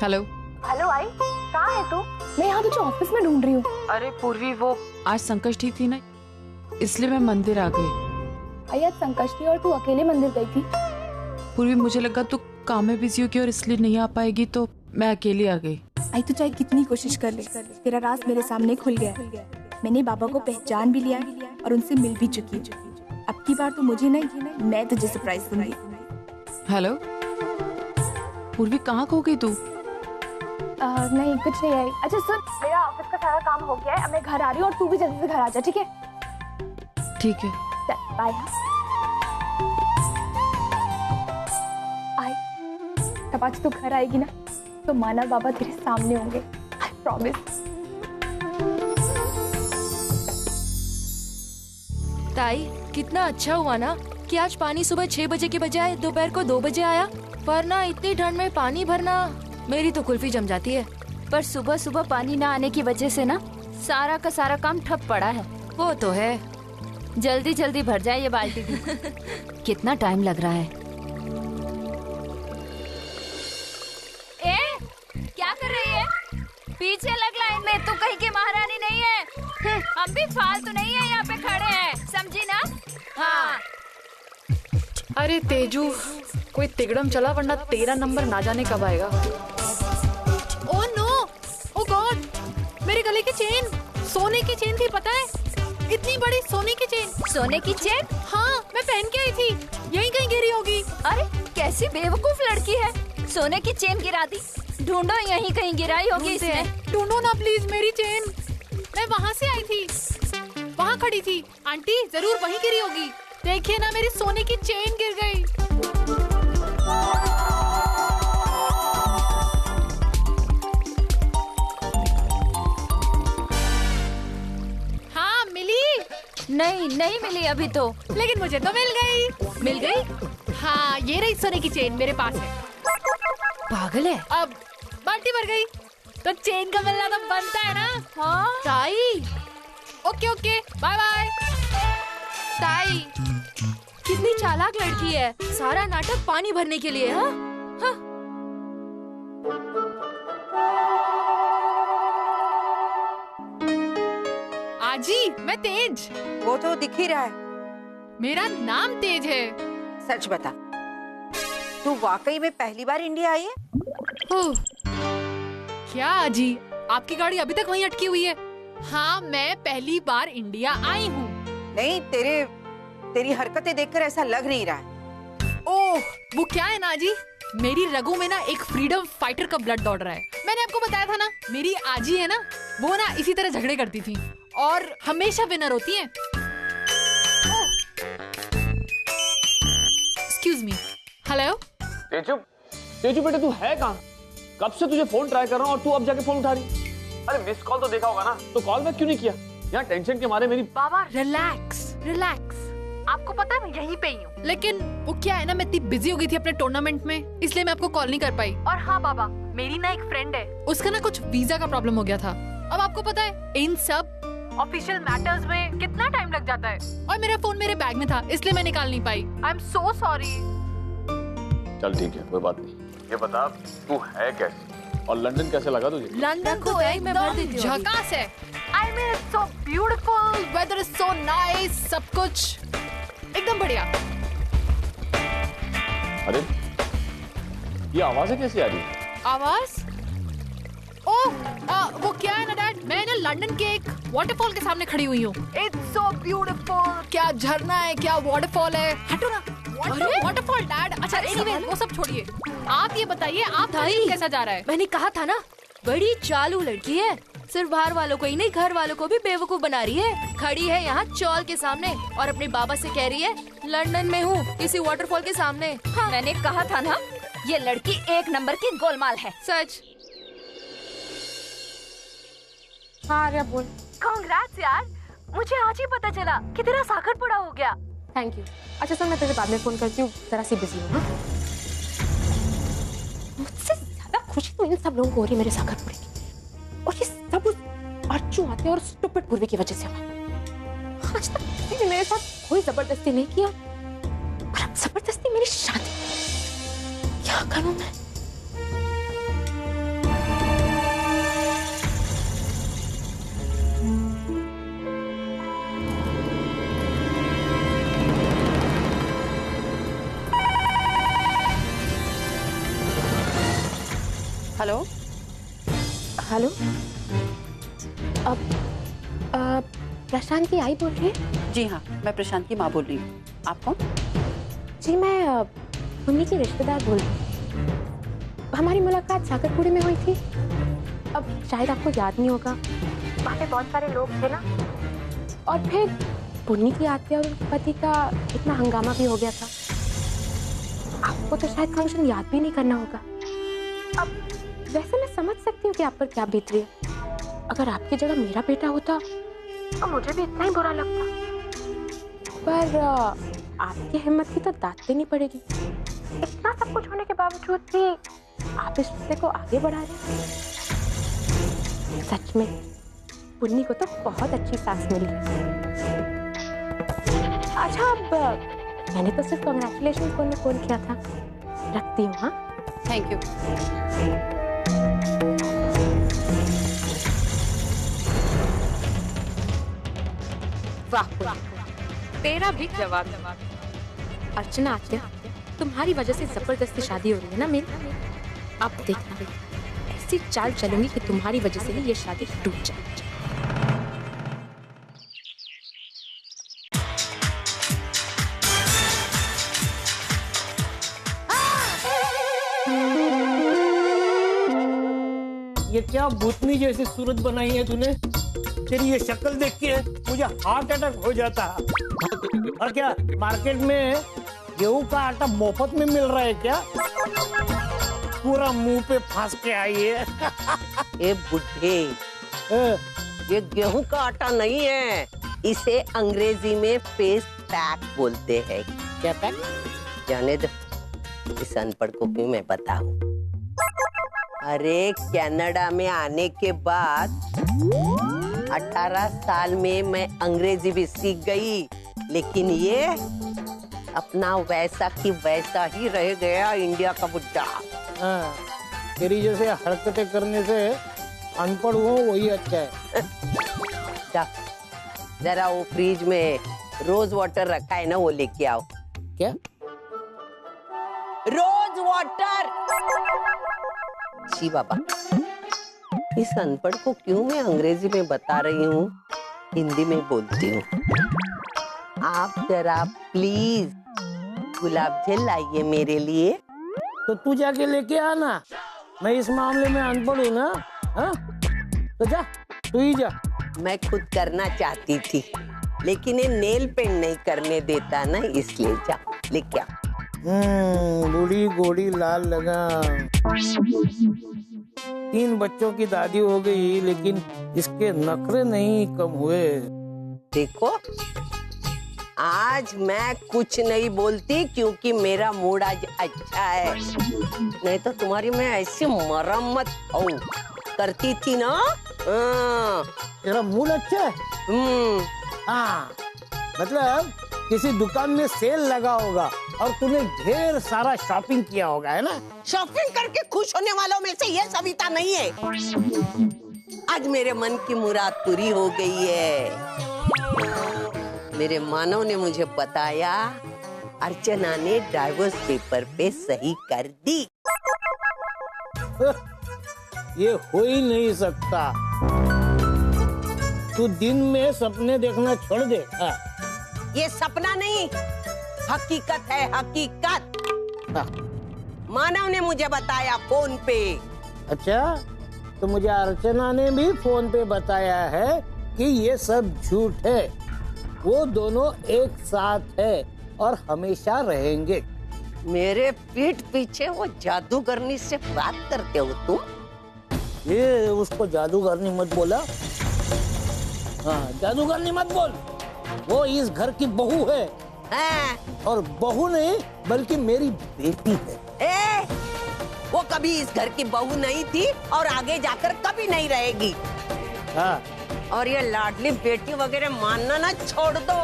Hello. Hello आई, कहाँ है तू? मैं यहाँ तुझे ऑफिस में ढूंढ रही हूँ। अरे पूर्वी, वो आज संकष्टी थी ना, इसलिए मैं मंदिर आ गई। आई आज संकष्टी और तू अकेले मंदिर गई थी? पूर्वी, मुझे लगा तू काम में बिजी होगी और इसलिए नहीं आ पाएगी, तो मैं अकेली आ गई। आई तू चाहे कितनी कोशिश कर ले, तेरा राज मेरे सामने खुल गया। मैंने बाबा को पहचान भी लिया और उनसे मिल भी चुकी। अब की बार तो मुझे नहीं, मैं तुझे सरप्राइज दूंगी। हेलो पूर्वी, कहाँ खो गई तू? नहीं कुछ नहीं आई। अच्छा सुन, मेरा ऑफिस का सारा काम हो गया है, अब मैं घर आ रही हूँ और तू भी जल्दी से घर आ जा, ठीक है? ठीक है, बाय। आई तब आज तू घर आएगी ना, तो माना बाबा तेरे सामने होंगे, आई प्रॉमिस। ताई, कितना अच्छा हुआ ना कि आज पानी सुबह 6 बजे के बजाय दोपहर को 2 बजे आया, वरना इतनी ठंड में पानी भरना, मेरी तो कुल्फी जम जाती है। पर सुबह सुबह पानी ना आने की वजह से ना सारा का सारा काम ठप पड़ा है। वो तो है, जल्दी जल्दी भर जाए ये बाल्टी भी। कितना टाइम लग रहा है। ए, क्या कर रही है? पीछे लग लाइन में, तू कहीं की महारानी नहीं है। हम भी फालतू नहीं है, यहाँ पे खड़े हैं, समझी ना? हाँ। अरे तेजू, कोई तिगड़म चला, वरना तेरा नंबर ना जाने कब आएगा। ओह नो, ओह गॉड, मेरे गले की चेन, सोने की चेन थी, पता है? इतनी बड़ी सोने की चेन। सोने की चेन? हाँ, मैं पहन के आई थी, यहीं कहीं गिरी होगी। अरे कैसी बेवकूफ लड़की है, सोने की चेन गिरा दी। ढूंढो, यहीं कहीं गिराई होगी इसने। ढूंढो ना प्लीज मेरी चेन, मैं वहाँ से आई थी, वहाँ खड़ी थी। आंटी जरूर वहीं गिरी होगी, देखिए ना मेरी सोने की चेन गिर गई। हाँ मिली? नहीं मिली अभी तो, लेकिन मुझे तो मिल गई। मिल गई? हाँ, ये रही सोने की चेन, मेरे पास है। पागल है। अब बाल्टी भर गई, तो चेन का मिलना तो बनता है ना। हाँ ताई, ओके ओके, बाय बाय। ताई कितनी चालाक लड़की है, सारा नाटक पानी भरने के लिए। हाँ हाँ। आजी, मैं तेज। वो तो दिख ही रहा है। मेरा नाम तेज है। सच बता, तू वाकई में पहली बार इंडिया आई है? क्या आजी, आपकी गाड़ी अभी तक वहीं अटकी हुई है? हाँ, मैं पहली बार इंडिया आई हूँ। नहीं, तेरी हरकतें देखकर ऐसा लग नहीं रहा है। ओह, वो क्या है ना जी, मेरी रगों में ना एक फ्रीडम फाइटर का ब्लड दौड़ रहा है। मैंने आपको बताया था ना, मेरी आजी है ना, वो ना इसी तरह झगड़े करती थी और हमेशा विनर होती है। Excuse me, hello. तेजू बेटे, तू है कहाँ? कब से तुझे फोन ट्राई कर रहा हूँ और तू अब जाके फोन उठा रही? अरे मिस कॉल तो देखा होगा ना, तो कॉल बैक क्यों नहीं किया? यहाँ टेंशन के मारे मेरी। बाबा रिलैक्स, आपको पता है मैं यहीं पे ही हूँ। लेकिन वो क्या है ना, मैं इतनी बिजी हो गई थी अपने टूर्नामेंट में, इसलिए मैं आपको कॉल नहीं कर पाई। और हाँ बाबा, मेरी ना एक फ्रेंड है, उसका ना कुछ वीजा का प्रॉब्लम हो गया था। अब आपको पता है इन सब ऑफिशियल मैटर्स में कितना टाइम लग जाता है, और मेरा फोन मेरे बैग में था, इसलिए मैं निकाल नहीं पाई। I am so sorry. चल ठीक है, कोई बात नहीं। ये बता, तू है कैसी और लंदन कैसे लगा तुझे? लंदन तो एकदम झकास है। I mean it's so beautiful, weather is so nice, सब कुछ एकदम बढ़िया। अरे ये आवाज़ें कैसी आ रही है? आवाज? ओह, वो क्या है ना डैड, मैं ना लंदन के एक वाटरफॉल के सामने खड़ी हुई हूँ। It's so beautiful, क्या झरना है, क्या वाटरफॉल है। हटो ना, वाटरफॉल डैड। अच्छा एनीवे, वो सब छोड़िए, आप ये बताइए आप कैसा जा रहा है? मैंने कहा था ना, बड़ी चालू लड़की है, सिर्फ बाहर वालों को ही नहीं, घर वालों को भी बेवकूफ बना रही है। खड़ी है यहाँ चौल के सामने और अपने बाबा से कह रही है लंदन में हूँ, किसी वाटरफॉल के सामने। हाँ। मैंने कहा था ना, ये लड़की एक नंबर की गोलमाल है। सच। हाँ आर्या बोल। कांग्रेट्स यार, मुझे आज ही पता चला कि तेरा साखर पूरा हो गया। Thank you. अच्छा सुन, मैं तुझे बाद में फोन करती हूँ, जरा सी बिजी हूँ। मुझसे ज्यादा खुशी तो इन सब लोगों को हो रही है मेरे साखर पूरे की, और ये सब उस अर्चू आते और स्टूपिड पूर्वी की वजह से हुआ। आज तक किसी ने मेरे साथ कोई जबरदस्ती नहीं किया, और अब जबरदस्ती मेरी शादी। क्या करूं मैं? हेलो हेलो, अब प्रशांत की आई बोल रही है? जी हाँ, मैं प्रशांत की माँ बोल रही हूँ। आप कौन? जी मैं पुन्नी की रिश्तेदार बोल रही हूँ। हमारी मुलाकात सागरपुरी में हुई थी। अब शायद आपको याद नहीं होगा, वहाँ पे बहुत सारे लोग थे ना, और फिर पुन्नी की आत्या और उनके पति का इतना हंगामा भी हो गया था। आपको तो शायद फंक्शन याद भी नहीं करना होगा। अब वैसे मैं समझ सकती हूँ कि आप पर क्या बीत रही है। अगर आपकी जगह मेरा बेटा होता तो मुझे भी इतना ही बुरा लगता। पर आपकी हिम्मत की तो दाद देनी पड़ेगी। इतना सब कुछ होने के बावजूद भी आप इस रिश्ते को आगे बढ़ा रहे हैं। सच में पुन्नी को तो बहुत अच्छी सास मिली। अच्छा, अब मैंने तो सिर्फ कांग्रेचुलेशन बोलने फोन किया था। रखती हूँ। हाँ, थैंक यू। वाह, तेरा भी जवाब। अर्चना आत्या, तुम्हारी वजह से जबरदस्ती शादी हो रही है ना मेरी। अब देखना, ऐसी चाल चलूंगी कि तुम्हारी वजह से ही ये शादी टूट जाए। ये क्या भूतनी जैसी सूरत बनाई है तूने? तेरी ये शक्ल देख के मुझे हार्ट अटैक हो जाता है। और क्या मार्केट में गेहूं का आटा मुफ्त में मिल रहा है क्या? पूरा मुंह पे फांस के आई है। ए बुढ़े, ये गेहूं का आटा नहीं है, इसे अंग्रेजी में फेस पैक बोलते हैं। क्या पैक? जाने दो, इस अनपढ़ को भी मैं बताऊं। अरे कनाडा में आने के बाद 18 साल में मैं अंग्रेजी भी सीख गई, लेकिन ये अपना वैसा की वैसा ही रह गया, इंडिया का बुड्ढा। हाँ, तेरी जैसे हरकतें करने से अनपढ़ हो वही अच्छा है। जा, जरा वो फ्रिज में रोज वाटर रखा है ना, वो लेके आओ। क्या? Rose water. जी बाबा, इस अनपढ़ को क्यों मैं अंग्रेजी में बता रही हूँ, हिंदी में बोलती हूँ। आप जरा प्लीज गुलाब जल लाइए मेरे लिए। तो तू जाके लेके आना, मैं इस मामले में अनपढ़ हूँ ना। हाँ, तो जा, तू ही जा। मैं खुद करना चाहती थी, लेकिन ये नेल पेंट नहीं करने देता ना, इसलिए जा लेके आ। बूढ़ी गोड़ी लाल लगा। 3 बच्चों की दादी हो गई, लेकिन इसके नखरे नहीं कम हुए। देखो, आज मैं कुछ नहीं बोलती क्योंकि मेरा मूड आज अच्छा है, नहीं तो तुम्हारी मैं ऐसी मरम्मत करती थी ना। तेरा मूड अच्छा है? हाँ, मतलब किसी दुकान में सेल लगा होगा और तूने ढेर सारा शॉपिंग किया होगा, है ना? शॉपिंग करके खुश होने वालों में से ये सविता नहीं है। आज मेरे मन की मुराद पूरी हो गई है। मेरे मानव ने मुझे बताया, अर्चना ने डाइवोर्स पेपर पे सही कर दी। ये हो ही नहीं सकता। तू दिन में सपने देखना छोड़ दे। हाँ। ये सपना नहीं, हकीकत है, हकीकत। हाँ। मानव ने मुझे बताया फोन पे। अच्छा, तो मुझे अर्चना ने भी फोन पे बताया है कि ये सब झूठ है। वो दोनों एक साथ है और हमेशा रहेंगे। मेरे पीठ पीछे वो जादूगरनी से बात करते हो तुम? ये उसको जादूगरनी मत बोला। हाँ, जादूगरनी मत बोल। वो इस घर की बहू है। और बहू नहीं बल्कि मेरी बेटी है। वो कभी इस घर की बहू नहीं थी और आगे जाकर कभी नहीं रहेगी। हाँ। और ये लाडली बेटी वगैरह मानना ना छोड़ दो।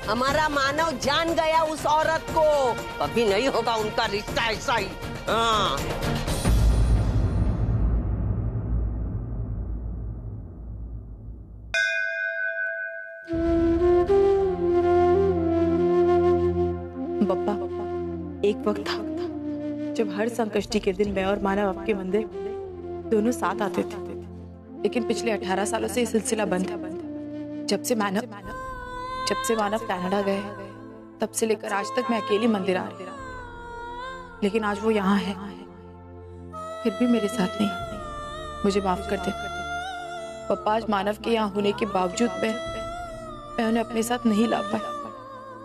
हमारा मानव जान गया उस औरत को, कभी नहीं होगा उनका रिश्ता ऐसा ही। हाँ। बप्पा, एक वक्त था जब हर संकष्टी के दिन मैं और मानव आपके मंदिर दोनों साथ आते थे, लेकिन पिछले 18 सालों से ये सिलसिला बंद है। जब से मानव कनाडा गए, तब से लेकर आज तक मैं अकेली मंदिर आ रही, लेकिन आज वो यहाँ है, फिर भी मेरे साथ नहीं। मुझे माफ कर दे पापा, आज मानव के यहाँ होने के बावजूद मैं उन्हें अपने साथ नहीं ला पाया।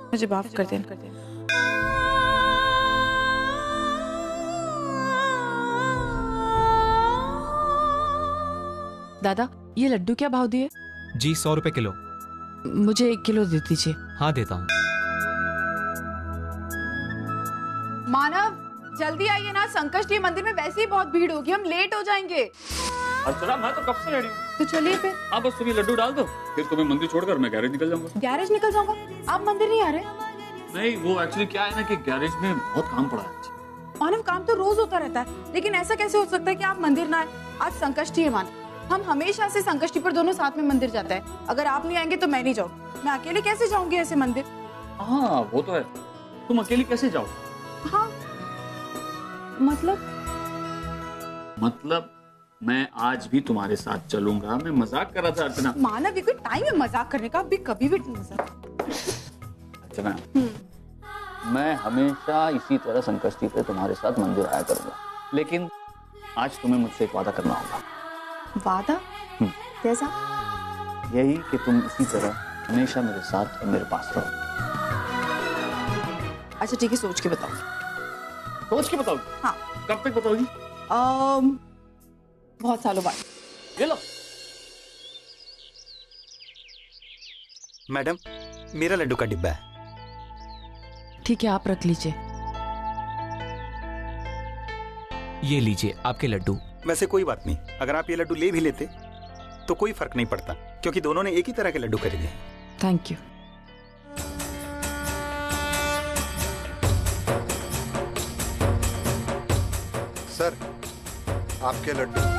मुझे माफ कर देना। दादा, ये लड्डू क्या भाव दिए? जी 100 रुपए किलो। मुझे 1 किलो दे दीजिए। हाँ देता हूँ। मानव, जल्दी आइए ना, संकष्टी मंदिर में वैसे ही बहुत भीड़ होगी, हम लेट हो जाएंगे। अर्चना, मैं तो कब से रेडी हूँ। तो चलिए फिर। आप बस तुम्हें लड्डू डाल दो, फिर तुम्हें मंदिर छोड़कर मैं गैरेज निकल जाऊंगा। गैरेज निकल जाऊंगा? आप मंदिर नहीं आ रहे? नहीं, वो एक्चुअली क्या है ना कि गैरेज में बहुत काम पड़ा है। मानव, काम तो रोज होता रहता है, लेकिन ऐसा कैसे हो सकता है कि आप मंदिर ना आए? आज संकष्टी है मानव, हम हमेशा से संकष्टी पर दोनों साथ में मंदिर जाते हैं। अगर आप नहीं आएंगे तो मैं नहीं जाऊंगी। मैं अकेले कैसे जाऊंगी ऐसे मंदिर? हाँ वो तो है, तुम अकेली कैसे जाओ? हाँ मतलब मैं आज भी तुम्हारे साथ चलूंगा। मैं मजाक कर रहा था अर्चना। मानव, ये कोई टाइम है मजाक करने का? भी कभी भी मजाक। अर्चना, मैं हमेशा इसी तरह संकष्टी पे तुम्हारे साथ मंदिर आया करूंगा, लेकिन आज तुम्हें मुझसे एक वादा करना होगा। वादा? कैसा? यही कि तुम इसी तरह हमेशा मेरे साथ और मेरे पास रहो। अच्छा ठीक है, सोच के बताओ। सोच के बताओगी? हाँ। कब तक बताओगी? बहुत सालों बाद। ये लो। मैडम, मेरा लड्डू का डिब्बा है। ठीक है, आप रख लीजिए। ये लीजिए आपके लड्डू। वैसे कोई बात नहीं, अगर आप ये लड्डू ले भी लेते तो कोई फर्क नहीं पड़ता, क्योंकि दोनों ने एक ही तरह के लड्डू खरीदे हैं। Thank you. सर, आपके लड्डू।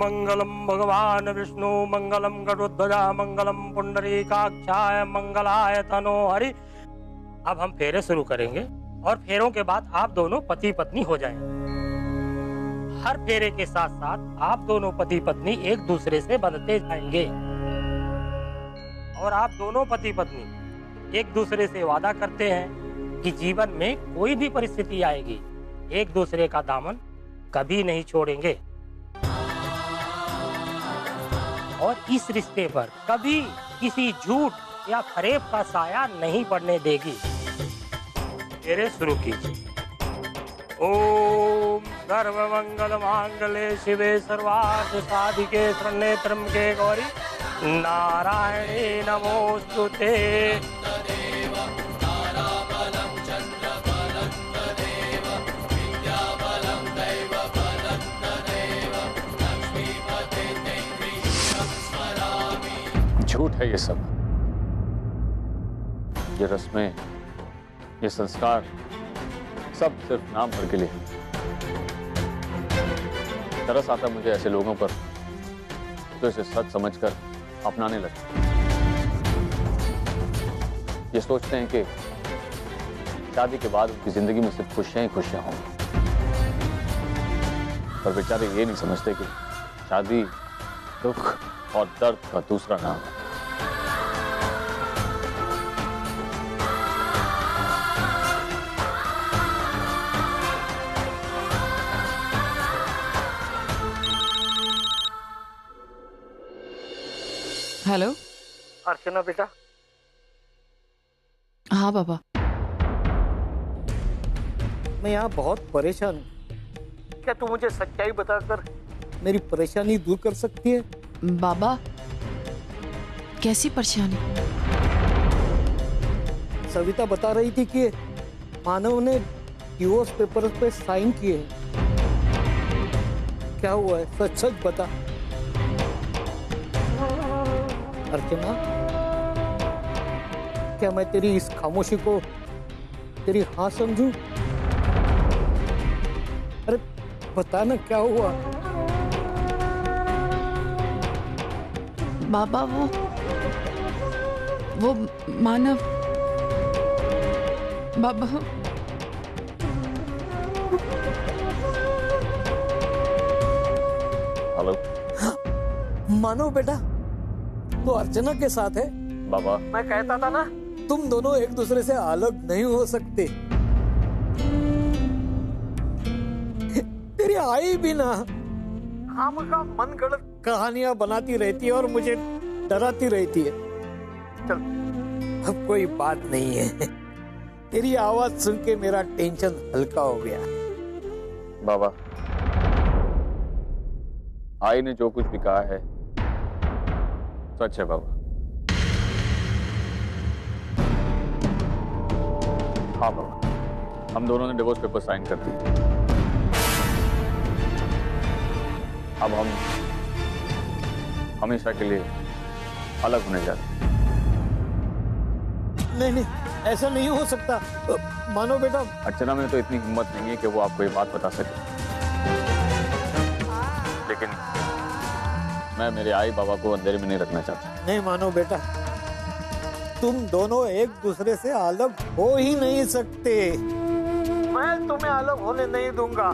मंगलम भगवान विष्णु मंगलम गरुड़ध्वजा मंगलम पुंडरीकाक्षाय मंगलाय तनो हरि। अब हम फेरे शुरू करेंगे और फेरों के बाद आप दोनों पति पत्नी हो जाएंगे। हर फेरे के साथ साथ आप दोनों पति पत्नी एक दूसरे से बंधते जाएंगे और आप दोनों पति पत्नी एक दूसरे से वादा करते हैं कि जीवन में कोई भी परिस्थिति आएगी, एक दूसरे का दामन कभी नहीं छोड़ेंगे और इस रिश्ते पर कभी किसी झूठ या फरेब का साया नहीं पड़ने देगी। फेरे शुरू कीजिए। ओम सर्वमंगल मांगल्ये शिवे सर्वार्थ साधिके शरण्ये त्र्यंबके गौरी नारायणे नमोस्तुते। झूठ है ये सब, ये रस्में, ये संस्कार सब सिर्फ नाम भर के लिए हैं। तरस आता मुझे ऐसे लोगों पर जो इसे सच समझकर अपनाने लगते। ये सोचते हैं कि शादी के बाद उनकी जिंदगी में सिर्फ खुशियां ही खुशियां होंगी, पर बेचारे ये नहीं समझते कि शादी दुख और दर्द का दूसरा नाम है। हेलो अर्चना बेटा। हाँ बाबा। मैं यहाँ बहुत परेशान हूँ। क्या तू मुझे सच्चाई बताकर मेरी परेशानी दूर कर सकती है? बाबा, कैसी परेशानी? सविता बता रही थी कि मानव ने डिवोर्स पेपर पे साइन किए हैं। क्या हुआ है? सच सच बता अर्चना। क्या मैं तेरी इस खामोशी को तेरी हाँ समझूं? अरे बता ना क्या हुआ? बाबा, वो मानव बाबा। हेलो मानव बेटा, तो अर्चना के साथ है? बाबा, मैं कहता था ना तुम दोनों एक दूसरे से अलग नहीं हो सकते। तेरी आई भी ना खामखा मन गढ़ंत कहानियां बनाती रहती है और मुझे डराती रहती है। चल अब कोई बात नहीं है। तेरी आवाज सुन के मेरा टेंशन हल्का हो गया। बाबा, आई ने जो कुछ भी कहा है सच है बाबा। हाँ बाबा, हम दोनों ने डिवोर्स पेपर साइन कर दिए। अब हम हमेशा के लिए अलग होने जा रहे हैं। नहीं, ऐसा नहीं हो सकता मानो बेटा। अर्चना में तो इतनी हिम्मत नहीं है कि वो आपको ये बात बता सके, लेकिन मैं मेरे आई बाबा को अंधेरे में नहीं रखना चाहता। नहीं मानो बेटा, तुम दोनों एक दूसरे से अलग हो ही नहीं सकते। मैं तुम्हें अलग होने नहीं दूंगा।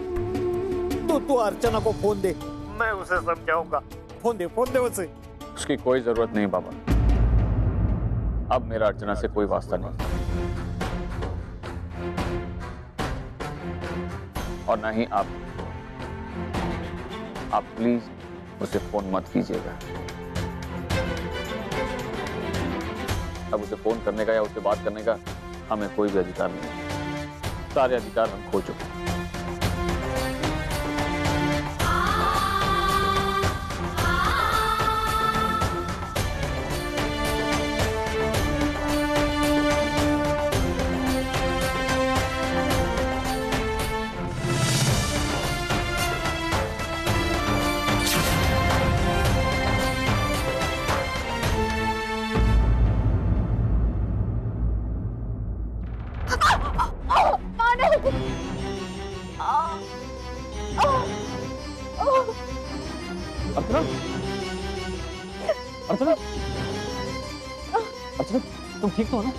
तू अर्चना को फोन दे, मैं उसे समझाऊंगा। फोन दे उसे। उसकी कोई जरूरत नहीं बाबा। अब मेरा अर्चना से कोई वास्ता नहीं, और ना ही आप प्लीज उसे फोन मत कीजिएगा। अब उसे फोन करने का या उससे बात करने का हमें कोई भी अधिकार नहीं। सारे अधिकार हम खो चुके हैं। अर्चना, तुम ठीक तो हो ना?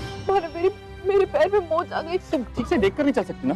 मेरे पैर में मोच आ गई। तुम ठीक से देखकर नहीं चल सकती ना?